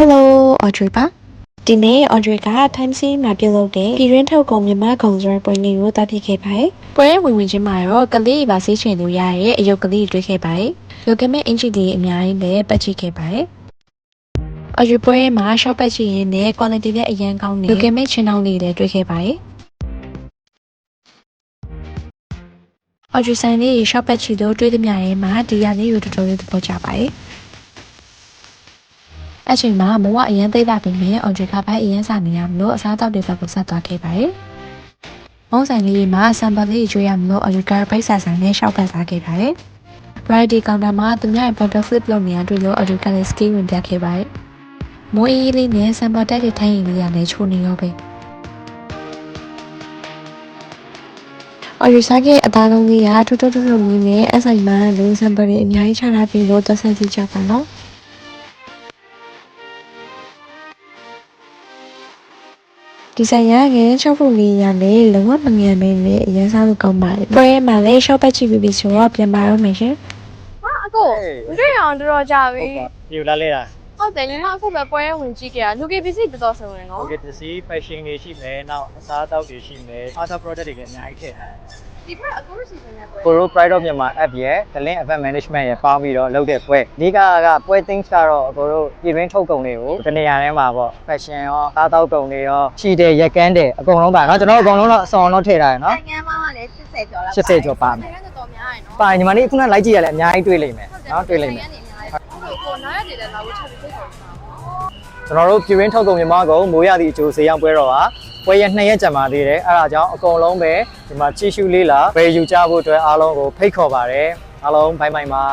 Hello, Audrey ပါဒီနေ့ Audrey က Time C မှာပြုလုပ်တဲ့ပြည်ရင်းထုတ်ကုန်မြန်မာဂုံစရပွဲလေးကိုတားဖြစ်ခဲ့ပါတယ်။ပွဲဝင်ချင်းမှာတော့ကလေးပါဆေးချင်လို့ရရဲ့အယုတ်ကလေးတွေ့ခဲ့ပါတယ်။ရုပ်ကမဲ့အင်ဂျီလေးအများကြီးလည်းပတ်ချိခဲ့ပါတယ်။ Audrey ပွဲမှာ shop ပတ်ချိရင်းနဲ့ quality လည်းအရန်ကောင်းနေရုပ်ကမဲ့ချင်းအောင်လေးလည်းတွေ့ခဲ့ပါတယ်။ Audrey ဆိုင်လေး shop ပတ်ချိလို့တွေ့သမျှရဲ့မှာဒီရလေးကိုတော်တော်လေးသဘောကျပါတယ်။အချိန်မှာမဝအရန်သိတာပြင်မဲ့ Audrey ကဘိုက်အရန်စာနေရမလို့အစားအသောက်တွေဘက်ကိုဆက်သွားခဲ့ပါတယ်။မုံဆိုင်လေးမှာ sample လေးကျွေးရမလို့ Audrey ကဘိုက်စာဆိုင်နဲ့ရှောက်ပတ်စားခဲ့ပါတယ်။ Variety counter မှာသူများရဲ့ bottle flip လုပ်နေရတွေ့လို့ Audrey ကလည်း skill ဝင်ပြခဲ့ပါတယ်။မိုးအေးလေးနဲ့ sample တက်တွေထိုင်းရင်လေးရလည်းချိုနေရောပဲ။ Audrey စားခဲ့အသားလုံးလေးကထူးထူးလေးနဲ့အဆိုင်မှာလူ sample တွေအများကြီးချထားပြီးလို့သက်ဆက်ကြည့်ကြပါနော်။ဒီဆိုင်ရငယ်ချောက်ဖို့လေးရလည်းလုံးဝမငယ်မင်းနဲ့အရင်စားလို့ကောင်းပါတယ်။ပွဲမှာလည်းရှော့ပတ်ချီပြီးဆိုတော့ပြန်ပါတော့မယ်ရှင်။ဟာအကိုမတွေ့အောင်တော်ကြာပြီ။ဒီလာလဲလား။ဟုတ်တယ်ညီမအခုပဲပွဲဝင်ကြည့်ခဲ့တာလူကြီးပစ္စည်းတော်တော်ဆုံးနေနော်။ Okay ပစ္စည်း fashion တွေရှိမယ်။နောက်အစားအသောက်တွေရှိမယ်။ other product တွေလည်းအများကြီးထည့်ထားတယ်။ဒီဘက်အကိုရစီစဉ်တဲ့ပွဲ။ကိုရို Pride of Myanmar app ရဲ့ Talent Event Management ရဲ့ပေါင်းပြီးတော့လုပ်တဲ့ပွဲ။ဒီကပွဲ things ကတော့အကိုတို့ပြည်တွင်းထုတ်ကုန်တွေကိုတနေရာထဲမှာပေါ့ fashion ရောစားသောက်ကုန်တွေရောရှိတဲ့ရက်ကန်းတွေအကုန်လုံးပါနော်ကျွန်တော်တို့အကုန်လုံးတော့အစုံတော့ထည့်ထားရနော်။နိုင်ငံမှာလည်း80ကျော်လောက်80ကျော်ပါမယ်။နိုင်ငံတော်များရယ်နော်။ပါညီမလေးခုနလိုက်ကြည့်ရလဲအများကြီးတွေ့လိမ့်မယ်နော်တွေ့လိမ့်မယ်။ကိုနားရတဲ့လည်းလာဖို့ချက်ပြီးသိဆောင်ပါကျွန်တော်တို့ပြည်ရင်းထုတ်ကုန်မြန်မာကုန်မိုးရသည့်အကျိုးဈေးရောက်ပွဲတော်ဟာပွဲရ2ရက်ကြာမှသေးတယ်အဲဒါကြောင့်အကုန်လုံးပဲဒီမှာချီရှူလေးလာဘယ်ယူကြဖို့အတွက်အားလုံးကိုဖိတ်ခေါ်ပါတယ်အားလုံးဘိုင်ဘိုင်ပါ